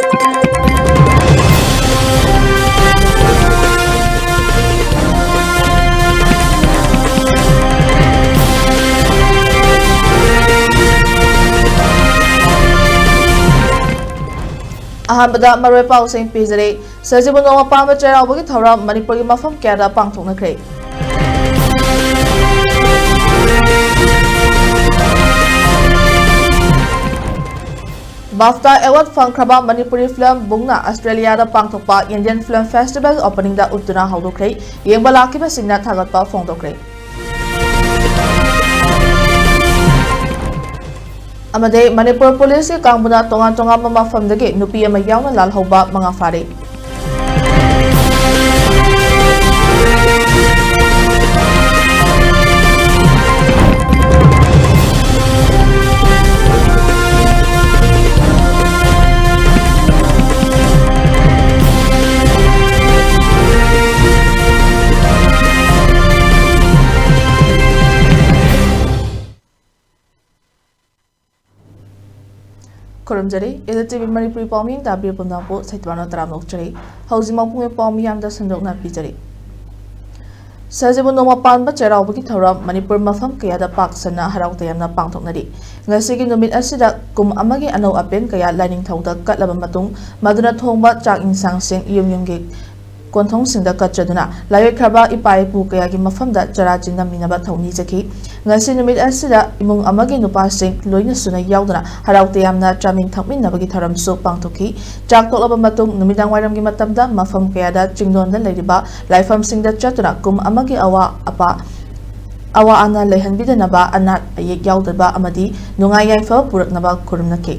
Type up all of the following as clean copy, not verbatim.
अहमदा मरोय पाउसिंग पिजरे सजिबुनो मपाम चेरावगी थौरा मणिपुर की मफम क्यादा पांगथोकनख्रे बाफ्ता अवार्ड फंगख्रबा मणिपुरी फिल्म बुंगना ऑस्ट्रेलिया दा पांगथोकपा इंडियन फिल्म फेस्टिवल ओपनिंग दा उद्दुना हौदोख्रे येंबा लाखिबा सिंगना थागतपा फोंदोख्रे अमदे मणिपुर पुलिस के कांगबुना तोंगा तोंगा मफमदगे नुपी अमा यावना लालहौबा मंगा फारे खुरमजरी ELITETV मणिपुरी पाउमिंग दाबी पुंदापो सैतवानो तरामोक्चरी हौजिमा पुंगे पाउमियामदा संदोकना पिजरी सजिबु नोमा पानबा चेरावबगी थौराम मणिपुर मफम कयादा पाकसना हराव तयामना पांगथोकनरी ngasi gi numit asida kum amagi anau apen kaya lining thauda katlaba matung maduna thongba chak insang sing yumyumgi konthong singda kachaduna laye khaba ipai pu kaya gi mafamda chara jingna minaba thawni jaki ngasi numit asida imung amagi nupa sing loina suna yauduna haraw tayamna chamin thakmin nabagi tharam so pangthoki chak tolaba matung numidang wairam gi matamda mafam kaya da jingdon da leiriba laifam singda chatuna kum amagi awa ana lehanbidanaba anat ayek yaudaba amadi nungai yaifa puraknaba kurumnake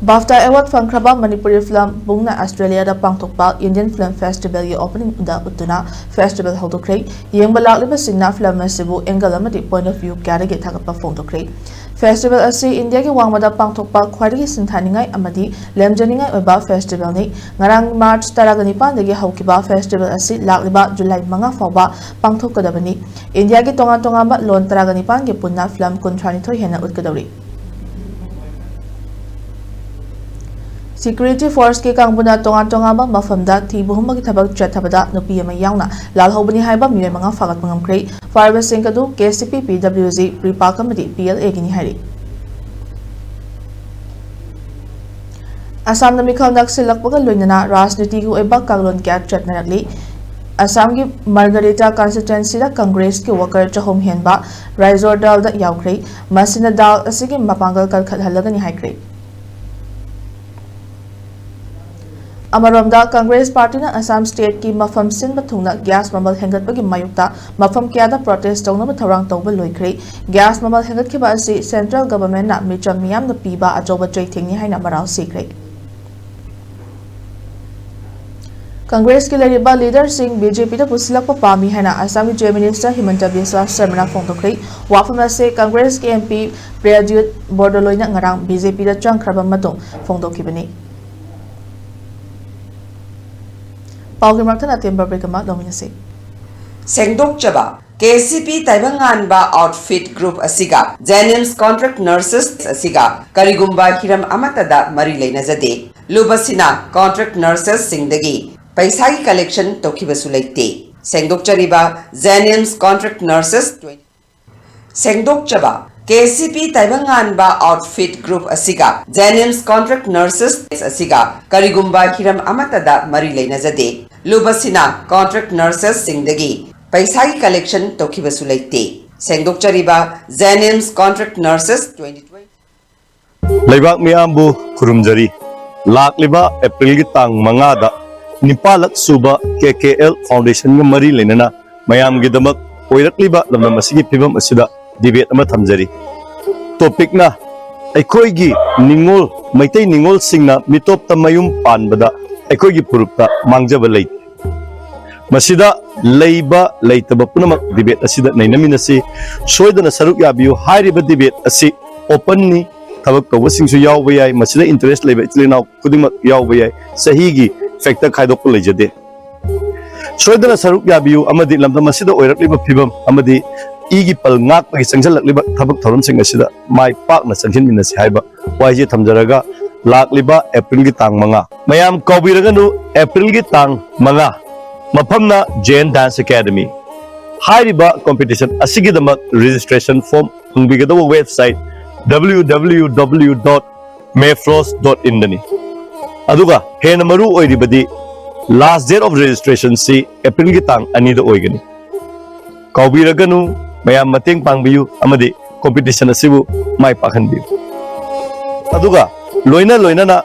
BAFTA Award fangkraba Manipuri film bungna Australia da pangthokpa Indian Film Festival ye opening da utuna festival hodokre yengba lakliba singna film asibu angle amadi point of view kya ge thagapa phongdokre festival asi India ge wangmada pangthokpa khwaidagi sinthaningai amadi lemjaningai oba festival ni ngarang March 15 dagi haukiba festival asi lakliba July 5 fawba pangthokadabani India ge tonga ba lon 15 ge punna film 32 hena utkadawri Security Force के कांगबुना तोंगा बा मफमदा थी बुहुमगी थबक चथबदा नुपी अमा यावना लालहौबनी हाइबा मिय मंगा फागत मंगमख्रे फायर सिंह कदु KCP PWG प्रीपाक अमदी PLA गिनी हारि असम नमिखल नक्सिलकपगा लोइनना राजनीति गु एबा कागलोन क्या चटनरली असम की मार्गरेटा कॉन्स्टिट्यूएंसी दा कांग्रेस के वर्कर चहोम हेनबा राइजोर दल दा यावख्रे मसिना दल असिगी मपांगल कलखलहलगनी हाइख्रे अमरोमदा कांग्रेस पार्टी ना असम स्टेट की मफम सिन बथुंगना गैस ममल हेंगतबगी मायुक्ता मफम क्यादा प्रोटेस्ट तौनब थौरांग तौब लोइख्रे गैस ममल हेंगतखिबा असि सेंट्रल गवर्नमेंट ना मिचम मियाम न पीबा अचौब चैथेंगनी हाइना मराव सिख्रे कांग्रेस के लेरिबा लीडर सिंह बीजेपी दा पुसलक पामी हैना असम की चीफ मिनिस्टर हिमंता बिस्वा शर्मा फोंदोख्रे वाफम से कांग्रेस के MP प्रियजुत बोर्डोलोइना ngarang बीजेपी दा चंगख्रबा मतुंग फोंदोखिबनी पाउगे मरथना तेंबर ब्रेकमा दोमिनसे सेंगदोक चबा KCP ताइबंगानबा outfit group असिगा जेनिम्स contract nurses असिगा करिगुंबा Hiram अमतदा मरी लेनजदे लुबसिना कॉन्ट्रैक्ट नर्सेस सिंगदगी पैसा की कलेक्शन तोखिबसु लेते सेंगदोक चरिबा जेनिम्स कॉन्ट्रैक्ट नर्सेस सेंगदोक चबा KCP ताइबंगानबा outfit group असिगा जेनिम्स contract nurses असिगा करिगुंबा Hiram अमतदा मरी लेनजदे लुबसिना कॉन्ट्रैक्ट नर्सेस सिंगदगी पैसा की कलेक्शन तोखिबसु लेते सेंगदोक चरिबा जेनिम्स कॉन्ट्रैक्ट नर्सेस 2020 लेबाक मियामबु खुरुमजरी लाकलिबा अप्रैल की तांग मंगादा निपालक सुबा KKL फाउंडेशन के मरी लेनना मयाम की दमक ओइरकलिबा लमनम असिगी फिबम असिदा डिबेट अमा थमजरी टॉपिक ना अखोइगी निंगोल मैतै निंगोल सिंगना मिटोप तमयुम पानबदा अखोइगी पुरुपता मांगजब लै मसिदा लैबा लैतब पुनमक डिबेट असिदा नैनमिनसी सोयदना सरुक याबियु हारिबा डिबेट असि ओपन नि थबक तवसिंगसु यावबा याय मसिदा इंटरेस्ट लेबा इतलेनाव कुदिमक यावबा याय सहीगी फैक्टर खाइदोक लेजदे सोयदना सरुक याबियु अमदि lambda मसिदा ओइरकलिबा फिबम अमदि igi pal ngak pagi sangjalakliba thabak thoram sing asida mai pak na sanghin minna si haiba waiji thamjaraga lakliba April gi tang manga mayam kawbiraga nu April gi tang manga mafamna Jain Dance Academy hairiba competition asigi damak registration form hungbigada website www.mayfrost.in dani aduga hena maru oiribadi last date of registration si April gi tang anida oigani kawbiraganu mayam mateng pangbiyu amadi competition asibu mai pakhanbiyu aduga loina na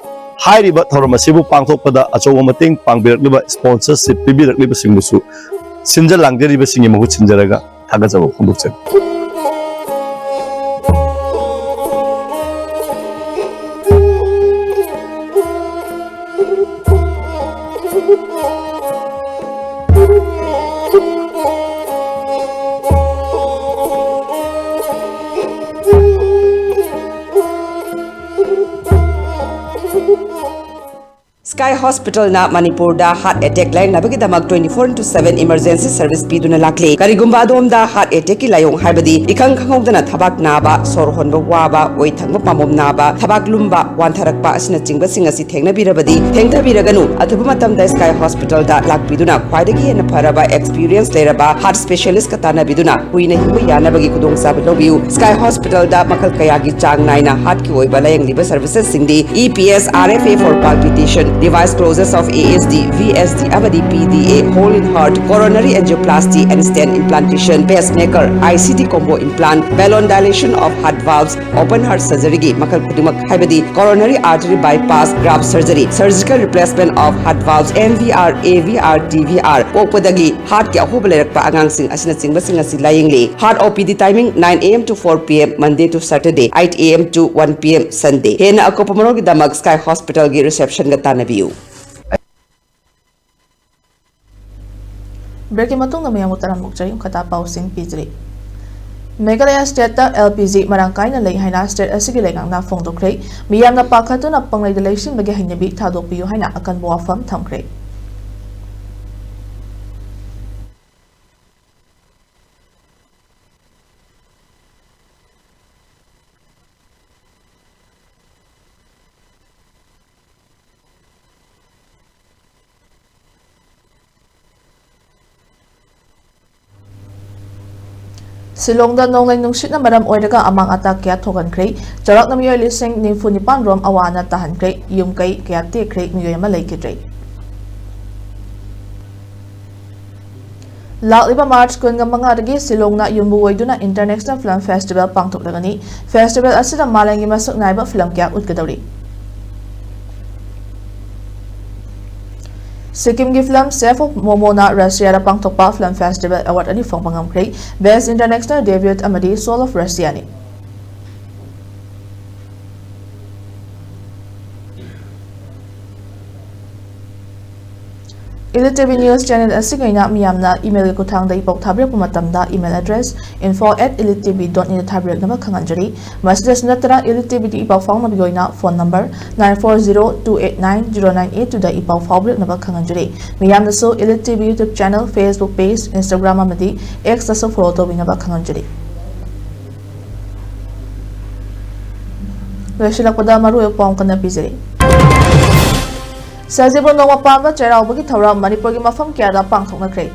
hairiba thoram asibu pangthokpada achowa mateng pangbirakliba sponsorship pibirakliba singmusu sinjal langderiba singi mahut sinjaraga thagajabo khondukchak Sky Hospital na Manipur da heart attack line na damak 24/7 emergency service piduna lakle karigumba dom da heart attack ki layong haibadi ikang khangodana thabak naba sor honba waba oi thangba pamom naba thabak lumba wantharakpa asina chingba singasi thengna birabadi thengta biraganu athuba matam da Sky Hospital da lakpiduna khwaidagi hena pharaba experience leraba heart specialist katana biduna huina himba yana bagi kudong sabilobiu Sky Hospital da makal kayagi chang naina heart ki oiba layang liba services singdi EPS RFA for palpitation device closures of ASD, VSD, Abadi PDA, hole in heart, coronary angioplasty and stent implantation, pacemaker, ICD combo implant, balloon dilation of heart valves, open heart surgery gi makal kudumak haibadi coronary artery bypass graft surgery, surgical replacement of heart valves, MVR, AVR, DVR, pokpadagi heart ki ahoba lerakpa agang sing asina chingba sing asi layingli. Heart OPD timing 9 AM to 4 PM Monday to Saturday, 8 AM to 1 PM Sunday. Hena akopamoro gi damak Sky Hospital gi reception ga tanabi. Break matung na mayamut taram mukjari kata pausing pizri. Meghalaya state ta LPG marangkai na lay haina state asigi legang na fongdokre miyam na pakatu na panglay dalation bagi hinabi thadokpiyo haina akan buwafam thamkre. Silongda nonglay nungsit na maram oiraga amang atak kaya thogan kray jarak na miyoy lising ni rom awana tahan kray yung kay kaya te kray miyoy malay kidray. Lakliba March kun nga mga ragi silong na yung buway do na International Film Festival pangtok lagani festival asida malangi masuk naiba film kaya utkadawri. Sikkim gi film Safe of Momona Russia ra pangtokpa Film Festival Award ani fongpangam kray Best International Debut amadi Soul of Russia ni. ELITETV News Channel asigayna miyamna email ko thangda ipok thabrak matamda email address info@elitetv.in thabrak nama khanganjari messages natara ELITETV di ipok phone nabigoyna phone number 9402890982 da ipok phobrak nama khanganjari miyamna so ELITETV YouTube channel Facebook page Instagram amadi X so follow to binaba khanganjari Weshilak pada maru ipong kana pizari Sajibu nongwa pamba cherau bagi thawra Manipur gi mafam kya da pangthok na kray.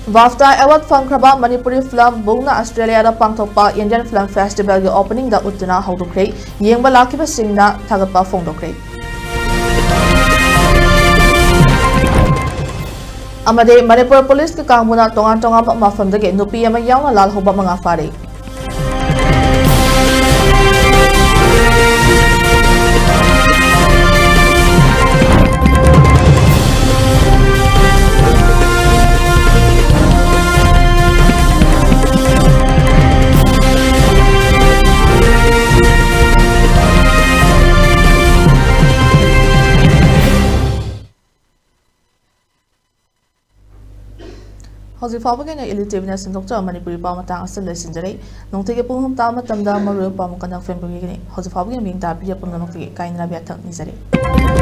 Wafta award fangkraba Manipuri film bungna Australia da pangthokpa Indian Film Festival gi opening da utna hawdokray yengba lakiba singna thagatpa fongdokray. Amade Manipur Police ke kangmuna tongan-tongan mafam dage nupi ama yauna lal hoba mga fare. Hausi Fabagana ELITETV and Doctor Manipuri Palmatang Lesson Jere, non take a poem Tama Tamda Maru Palmakana Fembrini, Hausi Fabagan being Dabia Punamaki, Kain Rabiata Nizari.